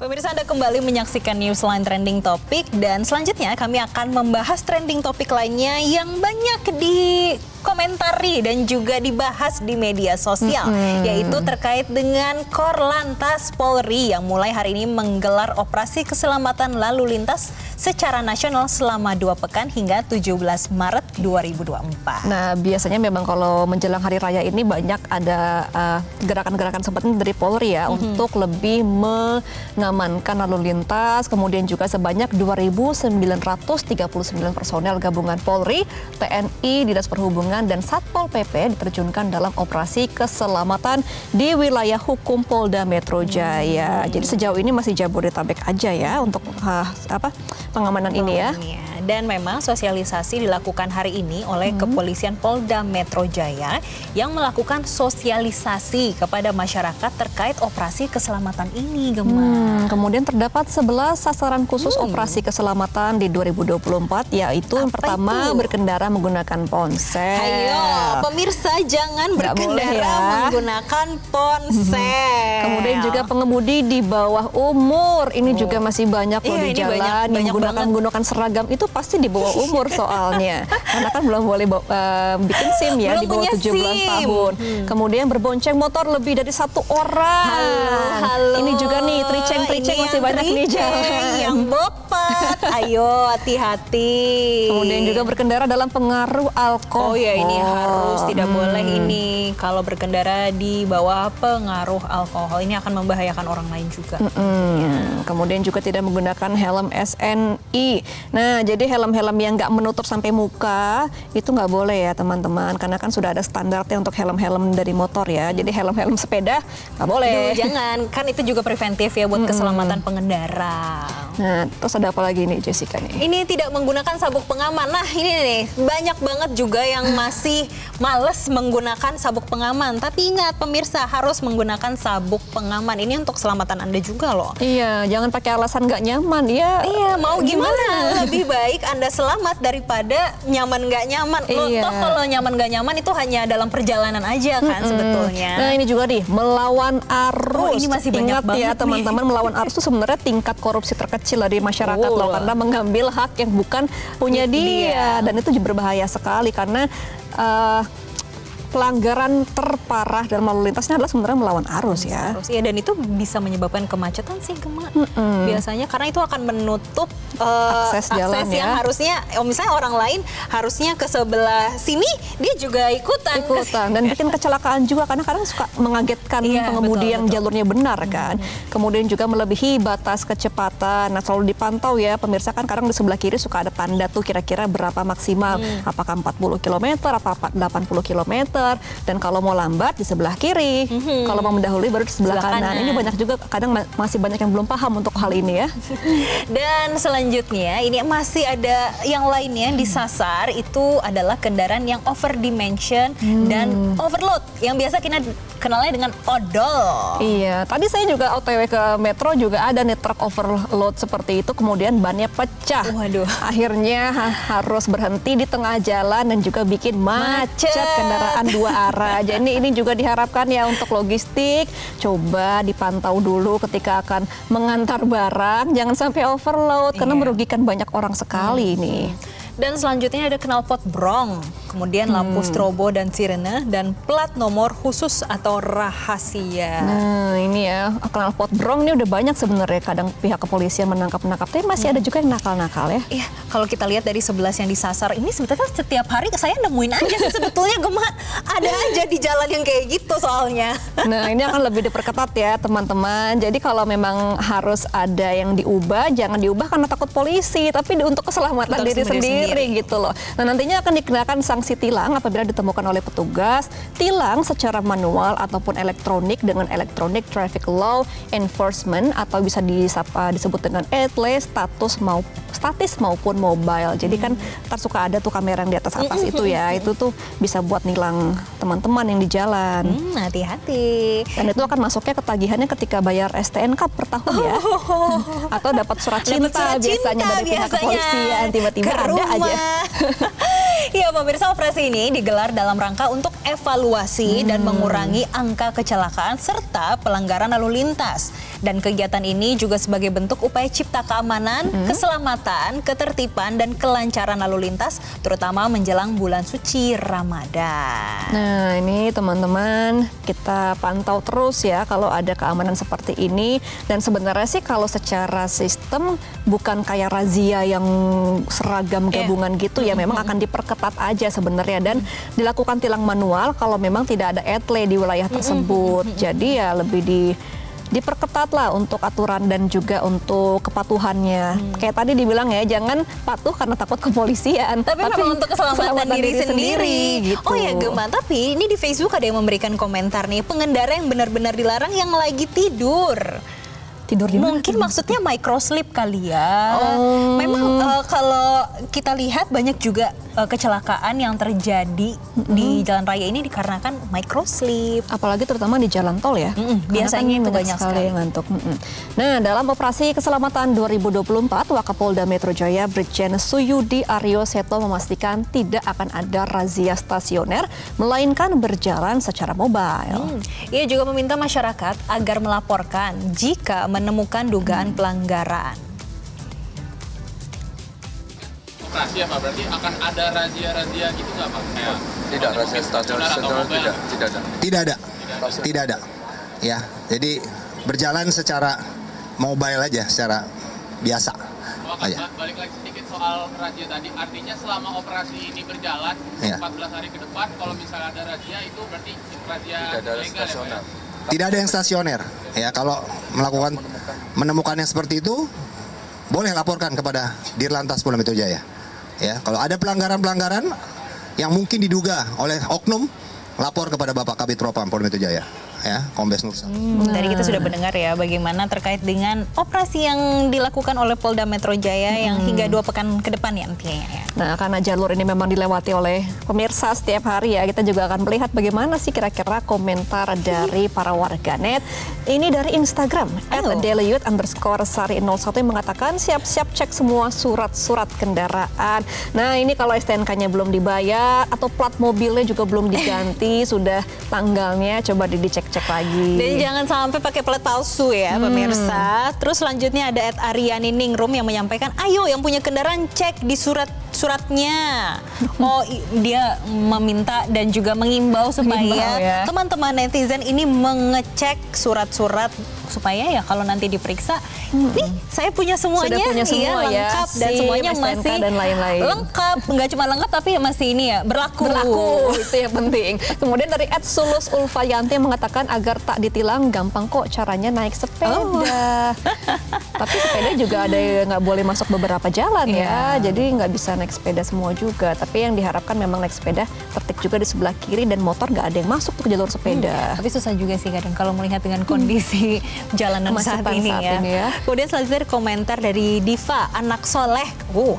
Pemirsa, Anda kembali menyaksikan Newsline Trending Topic, dan selanjutnya kami akan membahas trending topik lainnya yang banyak dikomentari dan juga dibahas di media sosial, yaitu terkait dengan Korlantas Polri yang mulai hari ini menggelar operasi keselamatan lalu lintas secara nasional selama 2 pekan hingga 17 Maret 2024. Nah, biasanya memang kalau menjelang hari raya ini banyak ada gerakan-gerakan seperti dari Polri ya, untuk lebih mengamankan lalu lintas. Kemudian juga sebanyak 2.939 personel gabungan Polri, TNI, Dinas Perhubungan, dan Satpol PP diterjunkan dalam operasi keselamatan di wilayah hukum Polda Metro Jaya. Jadi sejauh ini masih Jabodetabek aja ya untuk pengamanan ini ya. Dan memang sosialisasi dilakukan hari ini oleh Kepolisian Polda Metro Jaya yang melakukan sosialisasi kepada masyarakat terkait operasi keselamatan ini, Gemma. Kemudian terdapat 11 sasaran khusus operasi keselamatan di 2024, yaitu yang pertama berkendara menggunakan ponsel. Ayo, pemirsa jangan berkendara menggunakan ponsel. Kemudian juga pengemudi di bawah umur, ini juga masih banyak loh di jalan yang menggunakan seragam, itu pasti di bawah umur soalnya. Karena kan belum boleh bikin SIM ya, di bawah 17 tahun. Kemudian berbonceng motor lebih dari 1 orang. Halo. Ini juga nih, triceng masih banyak nih jalan. Yang bopat, ayo hati-hati. Kemudian juga berkendara dalam pengaruh alkohol. Oh ya, ini harus tidak boleh ini. Kalau berkendara di bawah pengaruh alkohol, ini akan membahayakan orang lain juga. Kemudian juga tidak menggunakan helm SNI. Nah, jadi helm-helm yang nggak menutup sampai muka itu nggak boleh ya teman-teman, karena kan sudah ada standarnya untuk helm-helm dari motor ya. Jadi helm-helm sepeda nggak boleh. Jangan, kan itu juga preventif ya buat keselamatan pengendara. Nah, terus ada apa lagi nih Jessica nih? Ini tidak menggunakan sabuk pengaman. Nah, ini nih banyak banget juga yang masih males menggunakan sabuk pengaman. Tapi ingat pemirsa, harus menggunakan sabuk pengaman. Ini untuk keselamatan Anda juga loh. Iya, jangan pakai alasan nggak nyaman ya. Iya, mau gimana? Lebih baik Anda selamat daripada nyaman nggak nyaman. Loh, toh kalau nyaman nggak nyaman itu hanya dalam perjalanan aja kan sebetulnya. Nah, ini juga nih, melawan arus. Ini masih banyak banget ya teman-teman, melawan arus itu sebenarnya tingkat korupsi terkecil dari masyarakat loh, karena mengambil hak yang bukan punya dia. Dan itu berbahaya sekali karena pelanggaran terparah dalam lalu lintasnya adalah sebenarnya melawan arus ya. Iya, dan itu bisa menyebabkan kemacetan sih, Gemma. Biasanya karena itu akan menutup akses jalan yang harusnya, misalnya orang lain harusnya ke sebelah sini, dia juga ikutan. Dan bikin kecelakaan juga, karena kadang suka mengagetkan pengemudi yang jalurnya benar kan. Kemudian juga melebihi batas kecepatan. Nah, selalu dipantau ya pemirsa, kan kadang di sebelah kiri suka ada tanda tuh kira-kira berapa maksimal, apakah 40 km atau 80 km. Dan kalau mau lambat di sebelah kiri, kalau mau mendahului baru di sebelah kanan. Ini banyak juga, kadang masih banyak yang belum paham untuk hal ini ya. Dan selanjutnya ini masih ada yang lainnya yang disasar, itu adalah kendaraan yang over dimension dan overload, yang biasa kita kenalnya dengan odol. Iya, tadi saya juga OTW ke Metro juga ada nih truk overload seperti itu, kemudian bannya pecah. Waduh. Akhirnya harus berhenti di tengah jalan dan juga bikin macet kendaraan 2 arah. Jadi ini juga diharapkan ya untuk logistik, coba dipantau dulu ketika akan mengantar barang, jangan sampai overload karena merugikan banyak orang sekali nih. Dan selanjutnya ada knalpot brong, kemudian lampu strobo dan sirene, dan plat nomor khusus atau rahasia. Nah, ini ya, knalpot brong ini udah banyak sebenarnya, kadang pihak kepolisian menangkap, tapi masih ada juga yang nakal-nakal ya. Iya, kalau kita lihat dari 11 yang disasar, ini sebetulnya setiap hari saya nemuin aja sih sebetulnya, Gemma. Ada aja di jalan yang kayak gitu soalnya. Nah, ini akan lebih diperketat ya teman-teman. Jadi kalau memang harus ada yang diubah, jangan diubah karena takut polisi, tapi untuk keselamatan diri sendiri gitu loh. Nah, nantinya akan dikenakan sanksi tilang apabila ditemukan oleh petugas. Tilang secara manual ataupun elektronik dengan Electronic Traffic Law Enforcement, atau bisa disebut dengan ETLE, statis maupun mobile. Jadi kan ntar suka ada tuh kamera yang di atas itu ya. Itu tuh bisa buat nilang teman-teman yang di jalan. Hati-hati. Dan itu akan masuknya ketagihannya ketika bayar STNK per tahun ya. Atau dapat surat cinta biasanya dari pihak kepolisian. Tiba-tiba ada aja. Ya, pemirsa, operasi ini digelar dalam rangka untuk evaluasi dan mengurangi angka kecelakaan serta pelanggaran lalu lintas. Dan kegiatan ini juga sebagai bentuk upaya cipta keamanan, keselamatan, ketertiban, dan kelancaran lalu lintas, terutama menjelang bulan suci Ramadan. Nah, ini teman-teman, kita pantau terus ya kalau ada keamanan seperti ini. Dan sebenarnya sih kalau secara sistem bukan kayak razia yang seragam gabungan gitu ya, memang akan diperketat aja sebenarnya dan dilakukan tilang manual kalau memang tidak ada etle di wilayah tersebut. Jadi ya lebih diperketat lah untuk aturan dan juga untuk kepatuhannya. Kayak tadi dibilang ya, jangan patuh karena takut kepolisian. Tapi memang untuk keselamatan diri sendiri. Gitu. Oh ya Gemma, tapi ini di Facebook ada yang memberikan komentar nih, pengendara yang benar-benar dilarang yang lagi tidur. Tidur di mana? Mungkin maksudnya microsleep kali ya. Memang kalau kita lihat banyak juga kecelakaan yang terjadi di jalan raya ini dikarenakan microsleep. Apalagi terutama di jalan tol ya. Biasanya itu banyak sekali yang ngantuk. Nah, dalam operasi keselamatan 2024, Wakapolda Metro Jaya Brigjen Suyudi Aryo Seto memastikan tidak akan ada razia stasioner, melainkan berjalan secara mobile. Ia juga meminta masyarakat agar melaporkan jika menemukan dugaan pelanggaran. Operasi apa? Berarti akan ada razia-razia gitu nggak Pak? Tidak, razia stasioner tidak ada. Ya, jadi berjalan secara mobile aja, secara biasa. Aja. Balik lagi sedikit soal razia tadi, artinya selama operasi ini berjalan 14 hari ke depan, kalau misalnya ada razia itu berarti razia legal ya? Tidak ada yang stasioner. Ya, kalau menemukan yang seperti itu, boleh laporkan kepada Dirlantas Polda Metro Jaya. Ya, kalau ada pelanggaran-pelanggaran yang mungkin diduga oleh oknum, lapor kepada Bapak Kabid Propam Polda Metro Jaya. Ya, Kombes Nursa. Tadi kita sudah mendengar ya bagaimana terkait dengan operasi yang dilakukan oleh Polda Metro Jaya yang hingga 2 pekan ke depan ya nantinya ya. Nah, karena jalur ini memang dilewati oleh pemirsa setiap hari ya, kita juga akan melihat bagaimana sih kira-kira komentar dari para warganet. Ini dari Instagram @dailyyouth_sari01 yang mengatakan siap-siap cek semua surat-surat kendaraan. Nah, ini kalau STNK-nya belum dibayar atau plat mobilnya juga belum diganti, sudah tanggalnya coba dicek-cek lagi. Dan jangan sampai pakai plat palsu ya pemirsa. Terus selanjutnya ada @Ariani Ningrum yang menyampaikan, ayo yang punya kendaraan cek di suratnya. Oh, dia meminta dan juga mengimbau supaya teman-teman netizen ini mengecek surat-surat supaya ya kalau nanti diperiksa, nih saya punya semuanya, semua lengkap dan semuanya masih dan lain-lain. Lengkap, nggak cuma lengkap tapi masih ini ya berlaku. Itu yang penting. Kemudian dari @Sulus_Ulfayanti mengatakan agar tak ditilang gampang kok caranya naik sepeda. Tapi sepeda juga ada yang nggak boleh masuk beberapa jalan ya, jadi nggak bisa naik sepeda semua juga. Tapi yang diharapkan memang naik sepeda tertib juga di sebelah kiri dan motor nggak ada yang masuk ke jalur sepeda. Tapi susah juga sih kadang kalau melihat dengan kondisi jalanan saat ini ya. Kemudian selanjutnya komentar dari Diva Anak Soleh.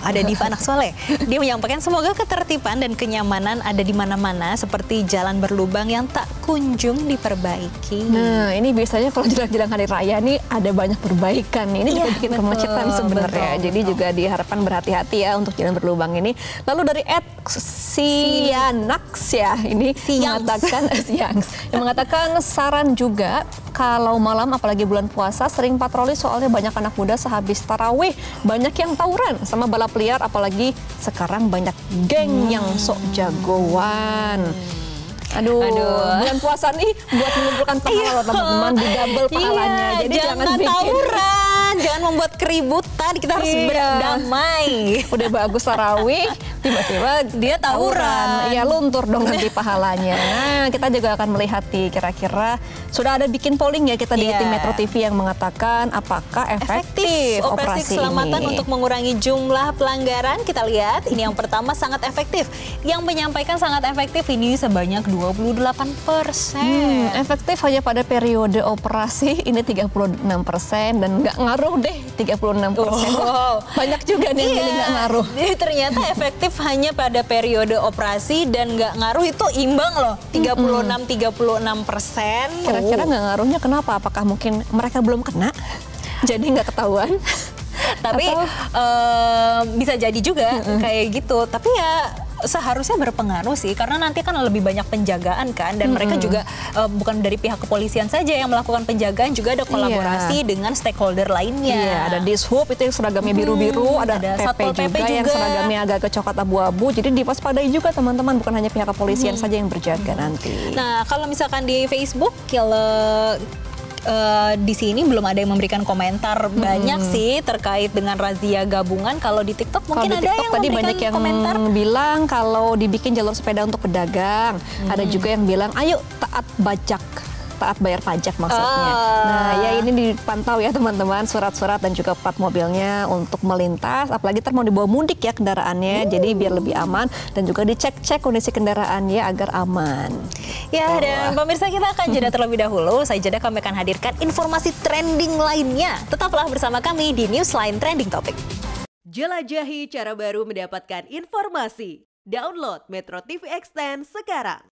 Ada Diva Anak Soleh. Dia menyampaikan semoga ketertiban dan kenyamanan ada di mana-mana seperti jalan berlubang yang tak kunjung diperbaiki. Nah, ini biasanya kalau jelang-jelang hari raya nih ada banyak perbaikan. Ini juga bikin kemacetan sebenarnya. Jadi juga diharapkan berhati-hati ya untuk jalan berlubang ini. Lalu dari @Sianax ya, ini mengatakan saran juga kalau malam apalagi bulan puasa sering patroli soalnya banyak anak muda sehabis tarawih banyak yang tawuran sama balap liar, apalagi sekarang banyak geng yang sok jagoan. Aduh, bulan puasa nih buat mengumpulkan pahala loh teman-teman, di double pahalanya. Jadi jangan bikin tawuran, jangan membuat keributan, kita harus berdamai. Udah bagus tarawih, tiba-tiba dia tawuran. Ya luntur dong nanti pahalanya. Nah, kita juga akan melihat nih kira-kira sudah ada bikin polling ya kita di tim Metro TV yang mengatakan apakah efektif operasi keselamatan ini untuk mengurangi jumlah pelanggaran. Kita lihat ini yang pertama sangat efektif. Yang menyampaikan sangat efektif ini sebanyak 28%. Efektif hanya pada periode operasi ini 36% dan nggak ngaruh deh 36%. Banyak juga nih yang nggak ngaruh. Jadi ternyata efektif hanya pada periode operasi dan nggak ngaruh itu imbang loh 36%. Kira-kira nggak ngaruhnya kenapa? Apakah mungkin mereka belum kena jadi nggak ketahuan? Tapi bisa jadi juga kayak gitu. Tapi ya seharusnya berpengaruh sih, karena nanti kan lebih banyak penjagaan kan, dan mereka juga bukan dari pihak kepolisian saja yang melakukan penjagaan, juga ada kolaborasi dengan stakeholder lainnya. Iya, ada Dishub itu yang seragamnya biru-biru, ada Satpol PP juga yang seragamnya agak coklat abu-abu. Jadi diwaspadai juga teman-teman, bukan hanya pihak kepolisian saja yang berjaga nanti. Nah, kalau misalkan di Facebook, kalau di sini belum ada yang memberikan komentar banyak sih terkait dengan razia gabungan. Kalau di TikTok mungkin ada yang tadi memberikan banyak yang komentar. bilang kalau dibikin jalur sepeda untuk pedagang. Ada juga yang bilang ayo taat bayar pajak maksudnya. Nah, ya ini dipantau ya teman-teman, surat-surat dan juga plat mobilnya untuk melintas. Apalagi mau dibawa mudik ya kendaraannya, jadi biar lebih aman, dan juga dicek-cek kondisi kendaraannya agar aman. Ya, dan pemirsa, kita akan jeda terlebih dahulu. Usai jeda kami akan hadirkan informasi trending lainnya. Tetaplah bersama kami di Newsline Trending Topic. Jelajahi cara baru mendapatkan informasi. Download Metro TV Extend sekarang.